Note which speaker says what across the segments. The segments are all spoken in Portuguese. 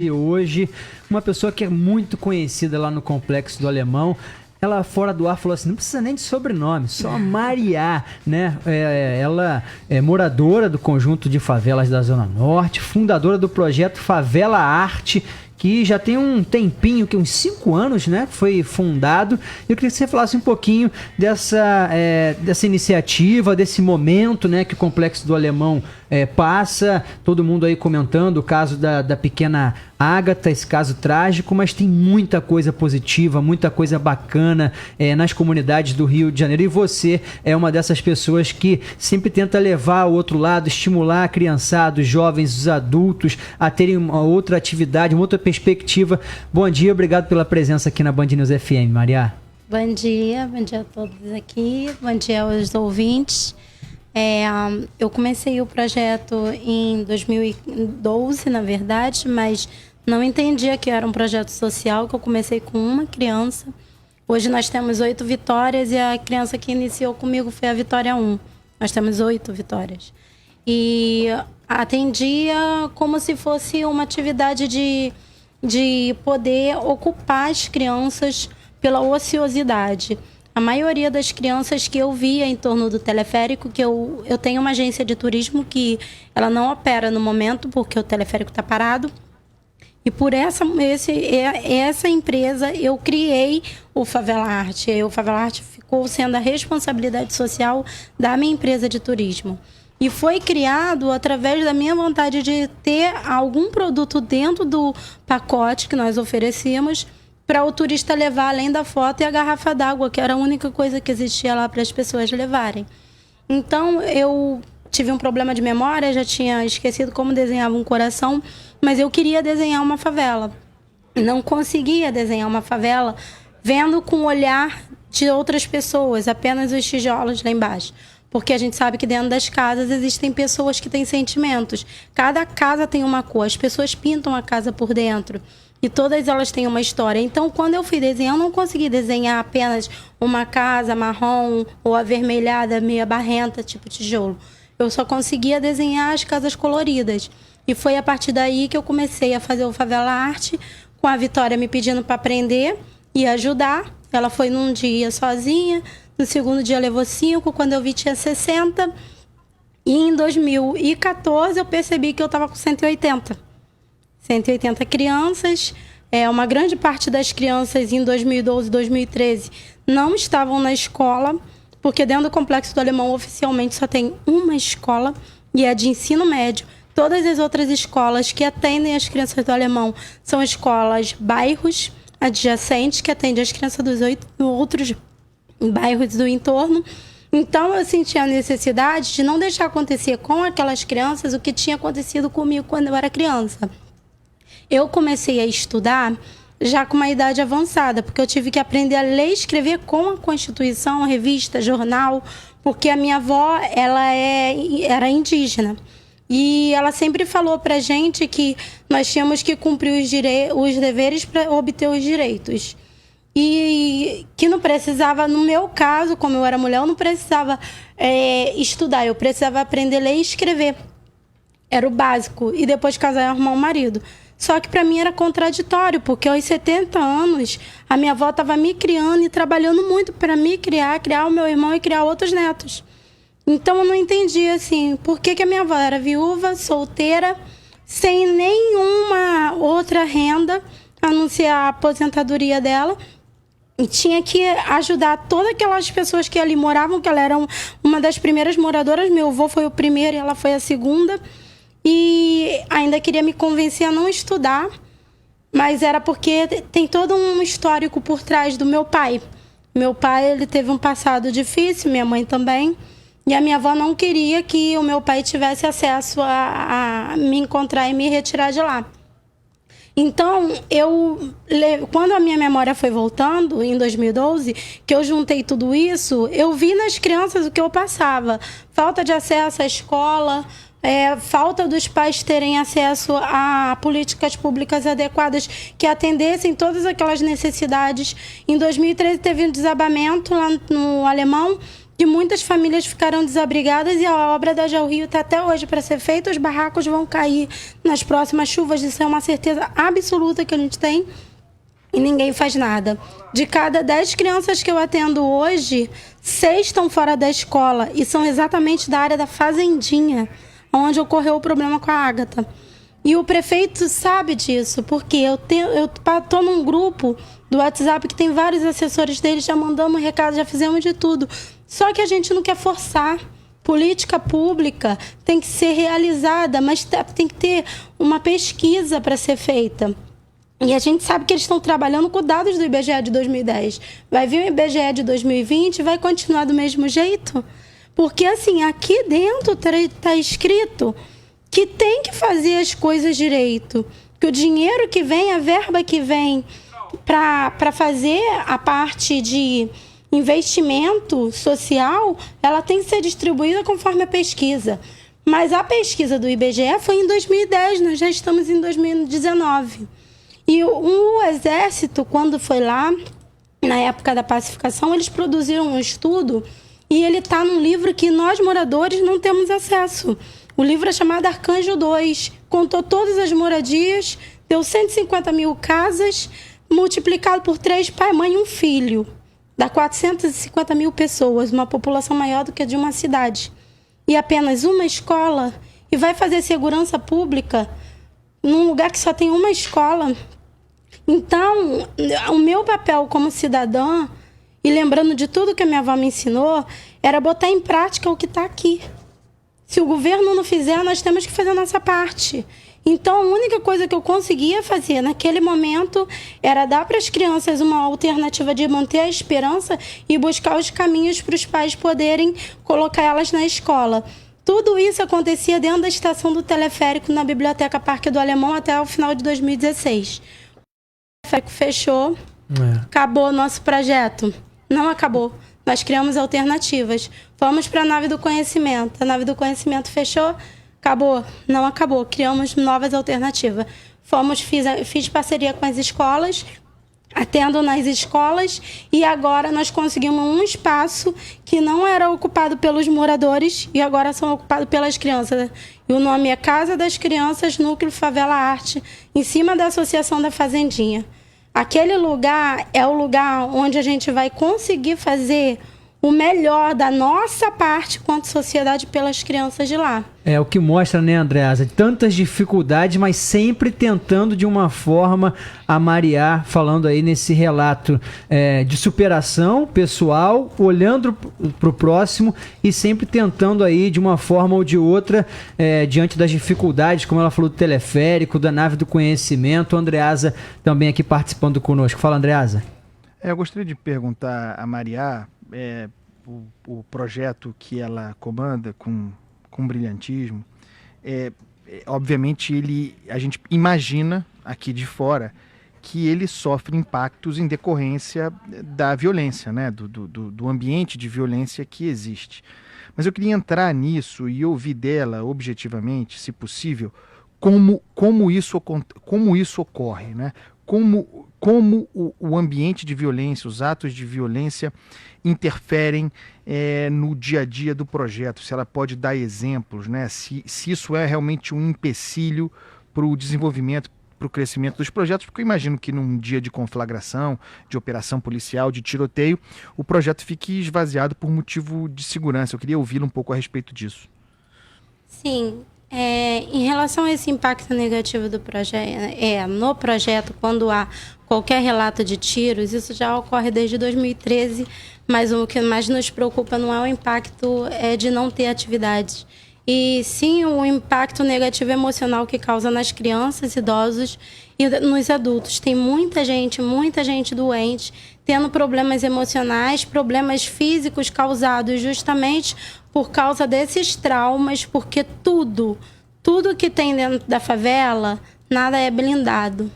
Speaker 1: E hoje, uma pessoa que é muito conhecida lá no Complexo do Alemão, ela fora do ar falou assim, não precisa nem de sobrenome, só Mariá, né? Ela é moradora do conjunto de favelas da Zona Norte, fundadora do projeto Favela Arte, que já tem um tempinho, que uns 5 anos, né? Foi fundado. Eu queria que você falasse um pouquinho dessa iniciativa, desse momento, né? Que o Complexo do Alemão passa. Todo mundo aí comentando o caso da pequena Ágata, esse caso trágico, mas tem muita coisa positiva, muita coisa bacana nas comunidades do Rio de Janeiro. E você é uma dessas pessoas que sempre tenta levar ao outro lado, estimular a criançada, os jovens, os adultos a terem uma outra atividade, uma outra perspectiva. Bom dia, obrigado pela presença aqui na Band News FM, Mariá.
Speaker 2: Bom dia a todos aqui, bom dia aos ouvintes. Eu comecei o projeto em 2012, na verdade, mas não entendia que era um projeto social, que eu comecei com uma criança. Hoje nós temos 8 vitórias e a criança que iniciou comigo foi a Vitória 1. Nós temos 8 vitórias. E atendia como se fosse uma atividade de poder ocupar as crianças pela ociosidade. A maioria das crianças que eu via em torno do teleférico, que eu tenho uma agência de turismo que ela não opera no momento porque o teleférico está parado. E por essa empresa eu criei o Favela Arte. O Favela Arte ficou sendo a responsabilidade social da minha empresa de turismo. E foi criado através da minha vontade de ter algum produto dentro do pacote que nós oferecíamos para o turista levar, além da foto e a garrafa d'água, que era a única coisa que existia lá para as pessoas levarem. Então, eu tive um problema de memória, já tinha esquecido como desenhava um coração, mas eu queria desenhar uma favela. Não conseguia desenhar uma favela vendo com o olhar de outras pessoas, apenas os tijolos lá embaixo. Porque a gente sabe que dentro das casas existem pessoas que têm sentimentos. Cada casa tem uma cor, as pessoas pintam a casa por dentro. E todas elas têm uma história. Então, quando eu fui desenhar, eu não consegui desenhar apenas uma casa marrom ou avermelhada, meia barrenta, tipo tijolo. Eu só conseguia desenhar as casas coloridas. E foi a partir daí que eu comecei a fazer o Favela Arte, com a Vitória me pedindo para aprender e ajudar. Ela foi num dia sozinha, no segundo dia levou 5, quando eu vi tinha 60. E em 2014 eu percebi que eu estava com 180 crianças. Uma grande parte das crianças em 2012, 2013 não estavam na escola, porque dentro do Complexo do Alemão oficialmente só tem uma escola, e é de ensino médio. Todas as outras escolas que atendem as crianças do Alemão são escolas bairros adjacentes, que atendem as crianças dos 8 outros bairros do entorno. Então eu senti a necessidade de não deixar acontecer com aquelas crianças o que tinha acontecido comigo quando eu era criança. Eu comecei a estudar já com uma idade avançada, porque eu tive que aprender a ler e escrever com a Constituição, revista, jornal, porque a minha avó era indígena. E ela sempre falou pra gente que nós tínhamos que cumprir os deveres para obter os direitos. E que não precisava, no meu caso, como eu era mulher, eu não precisava estudar, eu precisava aprender a ler e escrever. Era o básico. E depois de casar e arrumar um marido. Só que para mim era contraditório, porque aos 70 anos a minha avó estava me criando e trabalhando muito para me criar o meu irmão e criar outros netos. Então eu não entendia assim, por que a minha avó era viúva, solteira, sem nenhuma outra renda, a não ser a aposentadoria dela, e tinha que ajudar todas aquelas pessoas que ali moravam, que ela era uma das primeiras moradoras. Meu avô foi o primeiro e ela foi a segunda. E ainda queria me convencer a não estudar, mas era porque tem todo um histórico por trás do meu pai. Meu pai, ele teve um passado difícil, minha mãe também, e a minha avó não queria que o meu pai tivesse acesso a me encontrar e me retirar de lá. Então, quando a minha memória foi voltando, em 2012, que eu juntei tudo isso, eu vi nas crianças o que eu passava. Falta de acesso à escola, falta dos pais terem acesso a políticas públicas adequadas que atendessem todas aquelas necessidades. Em 2013 teve um desabamento lá no Alemão, que muitas famílias ficaram desabrigadas e a obra da Gel Rio está até hoje para ser feita. Os barracos vão cair nas próximas chuvas, isso é uma certeza absoluta que a gente tem, e ninguém faz nada. De cada 10 crianças que eu atendo hoje, 6 estão fora da escola e são exatamente da área da Fazendinha, onde ocorreu o problema com a Ágata. E o prefeito sabe disso, porque eu estou num grupo do WhatsApp que tem vários assessores dele, já mandamos recado, já fizemos de tudo. Só que a gente não quer forçar. Política pública tem que ser realizada, mas tem que ter uma pesquisa para ser feita. E a gente sabe que eles estão trabalhando com dados do IBGE de 2010. Vai vir o IBGE de 2020 e vai continuar do mesmo jeito? Porque, assim, aqui dentro está escrito que tem que fazer as coisas direito. Que o dinheiro que vem, a verba que vem para fazer a parte de investimento social, ela tem que ser distribuída conforme a pesquisa. Mas a pesquisa do IBGE foi em 2010, nós já estamos em 2019. E o Exército, quando foi lá, na época da pacificação, eles produziram um estudo e ele está num livro que nós, moradores, não temos acesso. O livro é chamado Arcanjo 2, contou todas as moradias, deu 150 mil casas, multiplicado por 3, pai, mãe e um filho. Dá 450 mil pessoas, uma população maior do que a de uma cidade. E apenas uma escola, e vai fazer segurança pública num lugar que só tem uma escola. Então, o meu papel como cidadã, e lembrando de tudo que a minha avó me ensinou, era botar em prática o que está aqui. Se o governo não fizer, nós temos que fazer a nossa parte. Então, a única coisa que eu conseguia fazer naquele momento era dar para as crianças uma alternativa de manter a esperança e buscar os caminhos para os pais poderem colocar elas na escola. Tudo isso acontecia dentro da estação do teleférico na Biblioteca Parque do Alemão até o final de 2016. O teleférico fechou, acabou o nosso projeto. Não acabou. Nós criamos alternativas. Fomos para a nave do conhecimento. A nave do conhecimento fechou, acabou. Não acabou. Criamos novas alternativas. Fiz parceria com as escolas, atendo nas escolas, e agora nós conseguimos um espaço que não era ocupado pelos moradores e agora são ocupados pelas crianças. E o nome é Casa das Crianças, Núcleo Favela Arte, em cima da Associação da Fazendinha. Aquele lugar é o lugar onde a gente vai conseguir fazer o melhor da nossa parte quanto sociedade pelas crianças de lá.
Speaker 1: É o que mostra, né, Andreasa? Tantas dificuldades, mas sempre tentando de uma forma amariar, falando aí nesse relato de superação pessoal, olhando para o próximo e sempre tentando aí de uma forma ou de outra, diante das dificuldades, como ela falou do teleférico, da nave do conhecimento. A Andreasa também aqui participando conosco. Fala, Andreasa.
Speaker 3: Eu gostaria de perguntar a Mariá, o projeto que ela comanda com brilhantismo, obviamente a gente imagina aqui de fora que ele sofre impactos em decorrência da violência, né? do ambiente de violência que existe. Mas eu queria entrar nisso e ouvir dela, objetivamente, se possível, como isso ocorre, né? Como o ambiente de violência, os atos de violência interferem no dia a dia do projeto, se ela pode dar exemplos, né? Se isso é realmente um empecilho para o desenvolvimento, para o crescimento dos projetos, porque eu imagino que num dia de conflagração, de operação policial, de tiroteio, o projeto fique esvaziado por motivo de segurança. Eu queria ouvi-la um pouco a respeito disso.
Speaker 2: Sim. Em relação a esse impacto negativo do no projeto, quando há qualquer relato de tiros, isso já ocorre desde 2013, mas o que mais nos preocupa não é o impacto de não ter atividades, e sim o impacto negativo emocional que causa nas crianças, idosos e nos adultos. Tem muita gente doente, tendo problemas emocionais, problemas físicos causados justamente por causa desses traumas, porque tudo que tem dentro da favela, nada é blindado.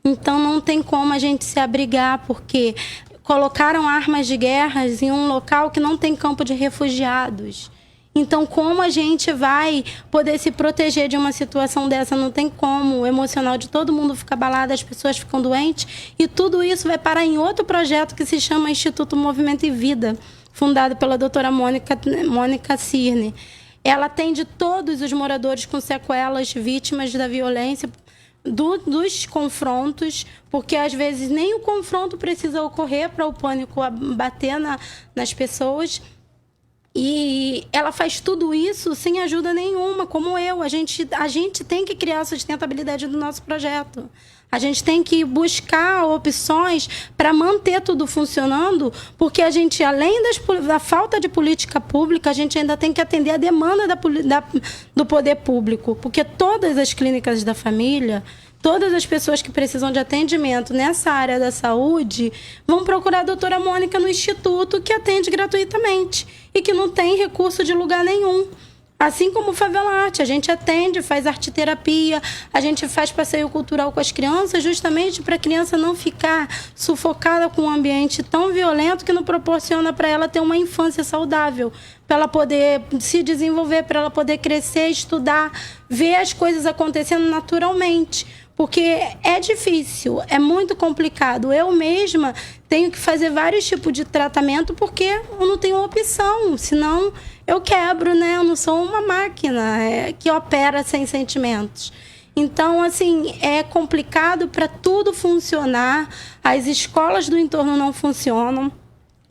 Speaker 2: Então não tem como a gente se abrigar, porque colocaram armas de guerra em um local que não tem campo de refugiados. Então, como a gente vai poder se proteger de uma situação dessa? Não tem como. O emocional de todo mundo fica abalado, as pessoas ficam doentes, e tudo isso vai parar em outro projeto que se chama Instituto Movimento e Vida. fundado pela doutora Mônica Cirne. Ela atende todos os moradores com sequelas, vítimas da violência, dos confrontos, porque às vezes nem o confronto precisa ocorrer para o pânico bater nas pessoas. E ela faz tudo isso sem ajuda nenhuma, como eu. A gente tem que criar a sustentabilidade do nosso projeto. A gente tem que buscar opções para manter tudo funcionando, porque a gente, além da falta de política pública, a gente ainda tem que atender a demanda do poder público, porque todas as clínicas da família, todas as pessoas que precisam de atendimento nessa área da saúde vão procurar a doutora Mônica no Instituto, que atende gratuitamente e que não tem recurso de lugar nenhum. Assim como o Favela Arte, a gente atende, faz arte-terapia, a gente faz passeio cultural com as crianças, justamente para a criança não ficar sufocada com um ambiente tão violento que não proporciona para ela ter uma infância saudável, para ela poder se desenvolver, para ela poder crescer, estudar, ver as coisas acontecendo naturalmente. Porque é difícil, é muito complicado. Eu mesma tenho que fazer vários tipos de tratamento porque eu não tenho opção, senão eu quebro, né? Eu não sou uma máquina que opera sem sentimentos. Então, assim, é complicado para tudo funcionar. As escolas do entorno não funcionam.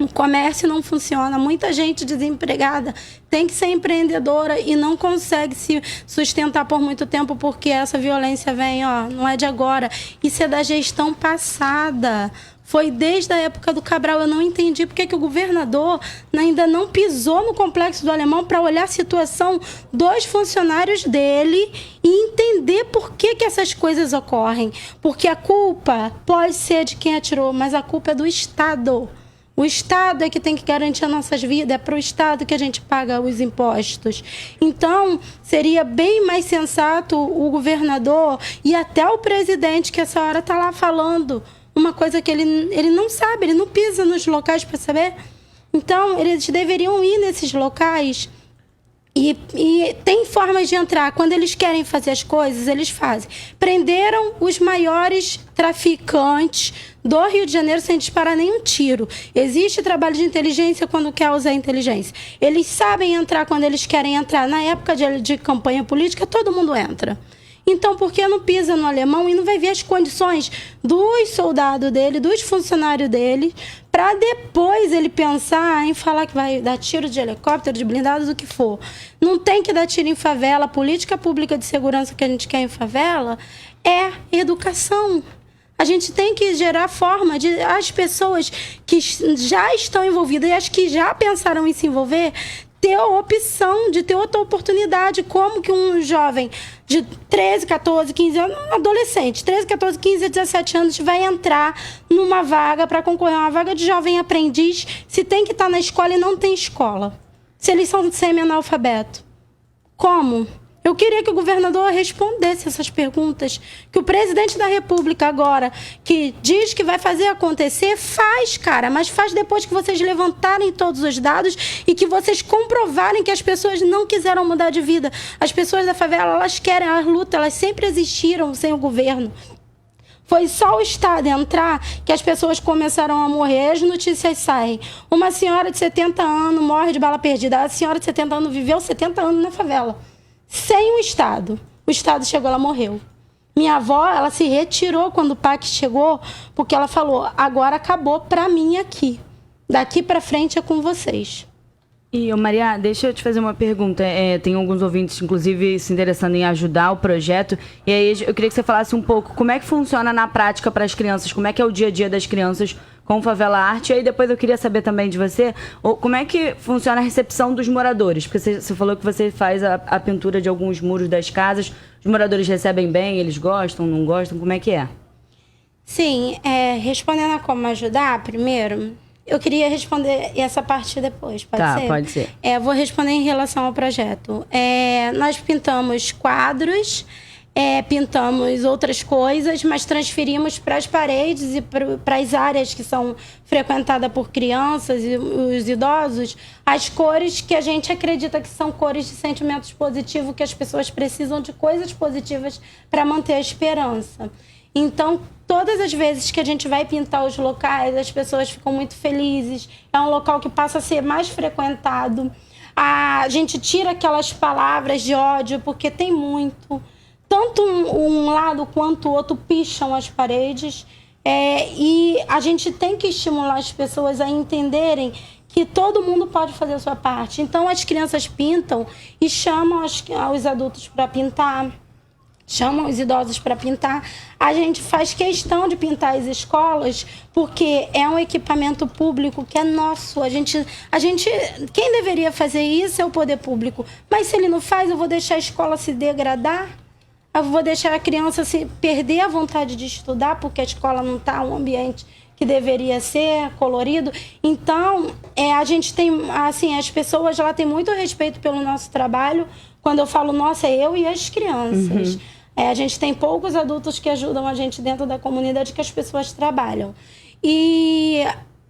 Speaker 2: O comércio não funciona, muita gente desempregada tem que ser empreendedora e não consegue se sustentar por muito tempo porque essa violência vem, não é de agora. Isso é da gestão passada. Foi desde a época do Cabral. Eu não entendi porque que o governador ainda não pisou no Complexo do Alemão para olhar a situação dos funcionários dele e entender por que essas coisas ocorrem. Porque a culpa pode ser de quem atirou, mas a culpa é do Estado. O Estado é que tem que garantir as nossas vidas, é para o Estado que a gente paga os impostos. Então, seria bem mais sensato o governador e até o presidente, que essa hora está lá falando uma coisa que ele não sabe, ele não pisa nos locais para saber. Então, eles deveriam ir nesses locais e tem formas de entrar. Quando eles querem fazer as coisas, eles fazem. Prenderam os maiores traficantes do Rio de Janeiro sem disparar nenhum tiro. Existe trabalho de inteligência quando quer usar inteligência. Eles sabem entrar quando eles querem entrar. Na época de campanha política, todo mundo entra. Então, por que não pisa no Alemão e não vai ver as condições dos soldados dele, dos funcionários dele, para depois ele pensar em falar que vai dar tiro de helicóptero, de blindado, do que for. Não tem que dar tiro em favela. A política pública de segurança que a gente quer em favela é educação. A gente tem que gerar forma de as pessoas que já estão envolvidas e as que já pensaram em se envolver ter a opção de ter outra oportunidade. Como que um jovem de 13, 14, 15 anos, um adolescente, 13, 14, 15, 17 anos, vai entrar numa vaga para concorrer a uma vaga de jovem aprendiz se tem que estar na escola e não tem escola? Se eles são semi-analfabetos. Como? Eu queria que o governador respondesse essas perguntas, que o presidente da República agora, que diz que vai fazer acontecer, faz, cara, mas faz depois que vocês levantarem todos os dados e que vocês comprovarem que as pessoas não quiseram mudar de vida. As pessoas da favela, elas querem a luta, elas sempre existiram sem o governo. Foi só o Estado entrar que as pessoas começaram a morrer. As notícias saem. Uma senhora de 70 anos morre de bala perdida. A senhora de 70 anos viveu 70 anos na favela. Sem o Estado. O Estado chegou, ela morreu. Minha avó, ela se retirou quando o PAC chegou, porque ela falou, agora acabou pra mim aqui. Daqui pra frente é com vocês.
Speaker 4: E, Maria, deixa eu te fazer uma pergunta. Tem alguns ouvintes, inclusive, se interessando em ajudar o projeto. E aí eu queria que você falasse um pouco como é que funciona na prática para as crianças, como é que é o dia a dia das crianças com Favela Arte. E aí depois eu queria saber também de você como é que funciona a recepção dos moradores. Porque você falou que você faz a pintura de alguns muros das casas. Os moradores recebem bem, eles gostam, não gostam? Como é que é?
Speaker 2: Sim, respondendo a como ajudar, primeiro, eu queria responder essa parte depois, pode ser?
Speaker 4: Tá, pode ser.
Speaker 2: Vou responder em relação ao projeto. Nós pintamos quadros, pintamos outras coisas, mas transferimos para as paredes e para as áreas que são frequentadas por crianças e os idosos, as cores que a gente acredita que são cores de sentimentos positivos, que as pessoas precisam de coisas positivas para manter a esperança. Então, todas as vezes que a gente vai pintar os locais, as pessoas ficam muito felizes. É um local que passa a ser mais frequentado. A gente tira aquelas palavras de ódio, porque tem muito. Tanto um lado quanto o outro picham as paredes. E a gente tem que estimular as pessoas a entenderem que todo mundo pode fazer a sua parte. Então, as crianças pintam e chamam os adultos para pintar, chamam os idosos para pintar. A gente faz questão de pintar as escolas, porque é um equipamento público que é nosso. Quem deveria fazer isso é o poder público. Mas se ele não faz, eu vou deixar a escola se degradar? Eu vou deixar a criança se perder a vontade de estudar, porque a escola não está um ambiente que deveria ser colorido. Então, a gente tem, assim, as pessoas lá têm muito respeito pelo nosso trabalho. Quando eu falo nossa, é eu e as crianças. A gente tem poucos adultos que ajudam a gente dentro da comunidade que as pessoas trabalham. E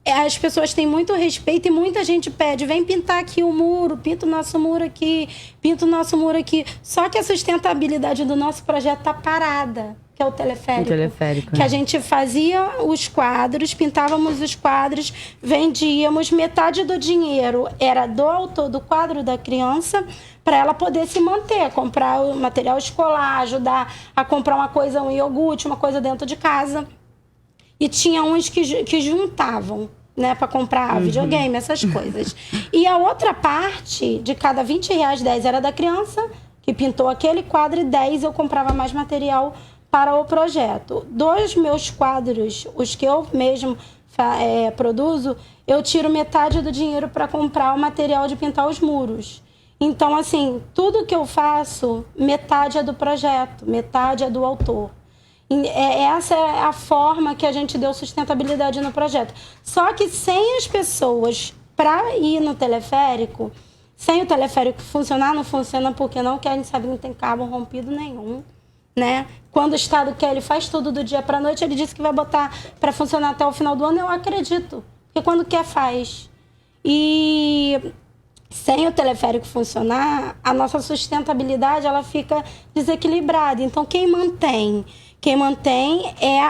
Speaker 2: as pessoas têm muito respeito e muita gente pede, vem pintar aqui o muro, pinta o nosso muro aqui, pinta o nosso muro aqui. Só que a sustentabilidade do nosso projeto está parada, que é o teleférico. Que a gente fazia os quadros, pintávamos os quadros, vendíamos, metade do dinheiro era do autor do quadro da criança, para ela poder se manter, comprar o material escolar, ajudar a comprar uma coisa, um iogurte, uma coisa dentro de casa. E tinha uns que juntavam, né, para comprar videogame, essas coisas. E a outra parte, de cada R$20, 10 era da criança, que pintou aquele quadro, e 10 eu comprava mais material para o projeto. Dos meus quadros, os que eu mesmo produzo, eu tiro metade do dinheiro para comprar o material de pintar os muros. Então, assim, tudo que eu faço, metade é do projeto, metade é do autor. Essa é a forma que a gente deu sustentabilidade no projeto. Só que sem as pessoas para ir no teleférico, sem o teleférico funcionar, não funciona porque não quer, a gente sabe que não tem cabo rompido nenhum, né? Quando o Estado quer, ele faz tudo do dia para a noite, ele disse que vai botar para funcionar até o final do ano, eu acredito, porque quando quer, faz. E sem o teleférico funcionar, a nossa sustentabilidade ela fica desequilibrada. Então, quem mantém é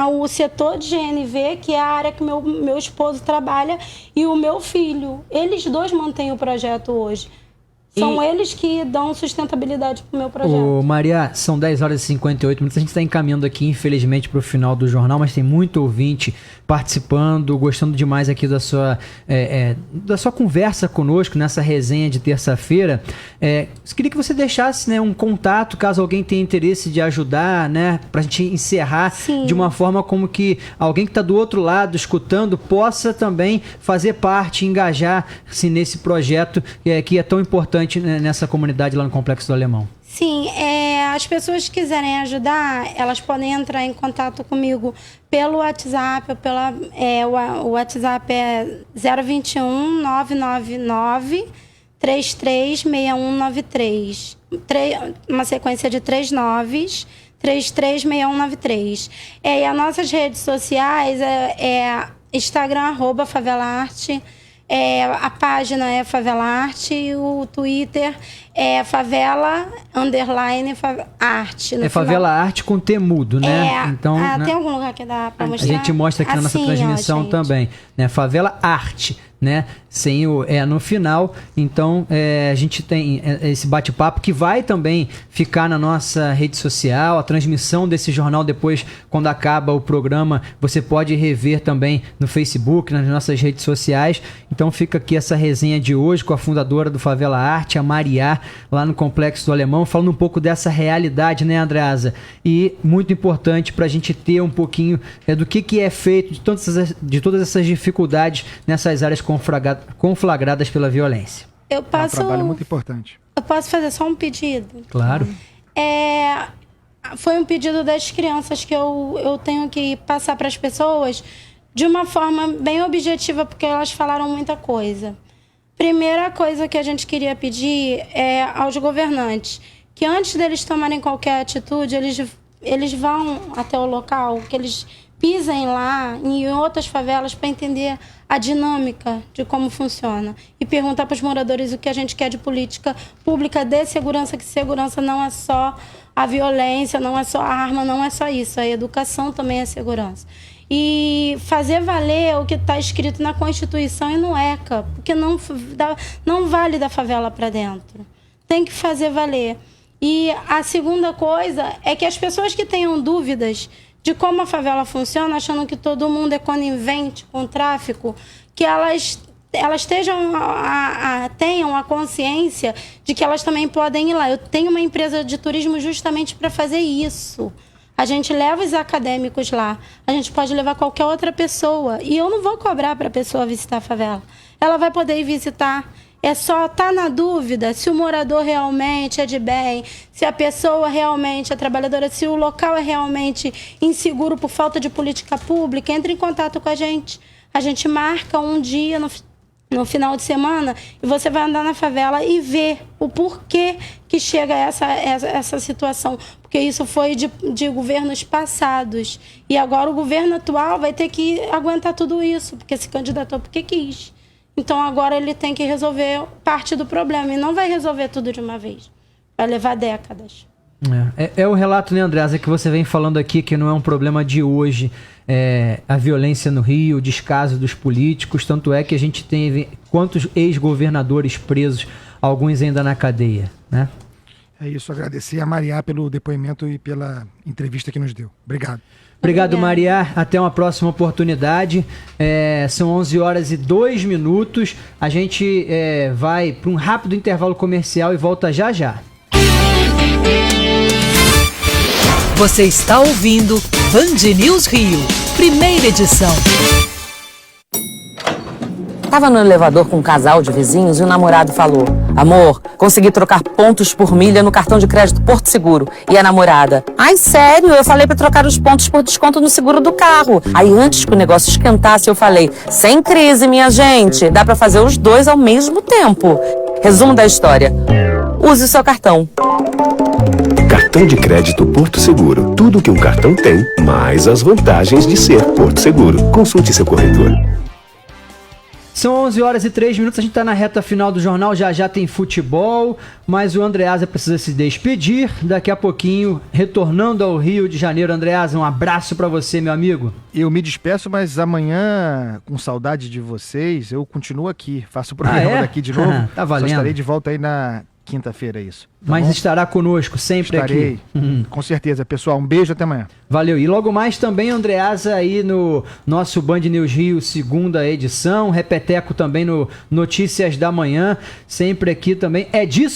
Speaker 2: o setor de GNV, que é a área que meu esposo trabalha, e o meu filho. Eles dois mantêm o projeto hoje. São eles que dão sustentabilidade para o meu projeto.
Speaker 1: Ô, Maria, são 10h58, a gente está encaminhando aqui, infelizmente, para o final do jornal, mas tem muito ouvinte participando, gostando demais aqui da sua conversa conosco nessa resenha de terça-feira. Queria que você deixasse, né, um contato, caso alguém tenha interesse de ajudar, né, para a gente encerrar. Sim. De uma forma como que alguém que está do outro lado, escutando, possa também fazer parte, engajar-se nesse projeto que é tão importante nessa comunidade lá no Complexo do Alemão.
Speaker 2: Sim, as pessoas que quiserem ajudar, elas podem entrar em contato comigo pelo WhatsApp, o WhatsApp é 021 999 336193. Uma sequência de 3 9s, 336193. E as nossas redes sociais Instagram, @favelaarte. A página é Favela Arte e o Twitter é favela_arte.
Speaker 1: Favela Arte com T mudo, né? Então,
Speaker 2: tem algum lugar que dá para mostrar?
Speaker 1: A gente mostra aqui na nossa transmissão também, né? Favela Arte, né? Sem o no final. Então, a gente tem esse bate-papo que vai também ficar na nossa rede social. A transmissão desse jornal depois, quando acaba o programa, você pode rever também no Facebook, nas nossas redes sociais. Então, fica aqui essa resenha de hoje com a fundadora do Favela Arte, a Maria, lá no Complexo do Alemão, falando um pouco dessa realidade, né, Andreasa? E muito importante para a gente ter um pouquinho do que é feito, de todas essas dificuldades nessas áreas conflagradas pela violência.
Speaker 3: É um trabalho muito importante.
Speaker 2: Eu posso fazer só um pedido?
Speaker 1: Claro.
Speaker 2: Foi um pedido das crianças que eu tenho que passar para as pessoas de uma forma bem objetiva, porque elas falaram muita coisa. Primeira coisa que a gente queria pedir é aos governantes que antes deles tomarem qualquer atitude, eles vão até o local, que eles pisem lá em outras favelas para entender a dinâmica de como funciona e perguntar para os moradores o que a gente quer de política pública de segurança, que segurança não é só a violência, não é só a arma, não é só isso. A educação também é segurança. E fazer valer o que está escrito na Constituição e no ECA, porque não vale da favela para dentro. Tem que fazer valer. E a segunda coisa é que as pessoas que tenham dúvidas de como a favela funciona, achando que todo mundo é conivente com o tráfico, que elas tenham a consciência de que elas também podem ir lá. Eu tenho uma empresa de turismo justamente para fazer isso. A gente leva os acadêmicos lá, a gente pode levar qualquer outra pessoa. E eu não vou cobrar para a pessoa visitar a favela. Ela vai poder ir visitar. É só estar na dúvida se o morador realmente é de bem, se a pessoa realmente é trabalhadora, se o local é realmente inseguro por falta de política pública. Entre em contato com a gente. A gente marca um dia no final de semana e você vai andar na favela e ver o porquê que chega a essa situação. Porque isso foi de governos passados. E agora o governo atual vai ter que aguentar tudo isso, porque se candidatou porque quis. Então agora ele tem que resolver parte do problema e não vai resolver tudo de uma vez. Vai levar décadas.
Speaker 1: É o relato, né, Andreasa, que você vem falando aqui, que não é um problema de hoje. A violência no Rio, o descaso dos políticos, tanto é que a gente teve quantos ex-governadores presos, alguns ainda na cadeia, né? É
Speaker 5: isso, agradecer a Mariá pelo depoimento e pela entrevista que nos deu. Obrigado.
Speaker 1: Obrigado, Mariá. Até uma próxima oportunidade. São 11h02. A gente vai para um rápido intervalo comercial e volta já já.
Speaker 6: Você está ouvindo Band News Rio, primeira edição.
Speaker 7: Tava no elevador com um casal de vizinhos e o namorado falou: amor, consegui trocar pontos por milha no cartão de crédito Porto Seguro. E a namorada: ai, sério? Eu falei pra trocar os pontos por desconto no seguro do carro. Aí antes que o negócio esquentasse eu falei: sem crise, minha gente, dá pra fazer os dois ao mesmo tempo. Resumo da história: use o seu cartão.
Speaker 8: Cartão de crédito Porto Seguro. Tudo que um cartão tem, mais as vantagens de ser Porto Seguro. Consulte seu corretor.
Speaker 1: São 11h03, a gente está na reta final do jornal, já tem futebol, mas o Andreasa precisa se despedir, daqui a pouquinho, retornando ao Rio de Janeiro. Andreasa, um abraço para você, meu amigo.
Speaker 3: Eu me despeço, mas amanhã, com saudade de vocês, eu continuo aqui, faço o programa daqui de novo.
Speaker 1: Tá valendo.
Speaker 3: Só estarei de volta aí na quinta-feira, isso. Tá
Speaker 1: Mas
Speaker 3: bom?
Speaker 1: estará conosco sempre.
Speaker 3: Estarei,
Speaker 1: aqui.
Speaker 3: Com certeza. Pessoal, um beijo, até amanhã.
Speaker 1: Valeu. E logo mais também, Andreasa, aí no nosso Band News Rio, segunda edição. Repeteco também no Notícias da Manhã, sempre aqui também. É disso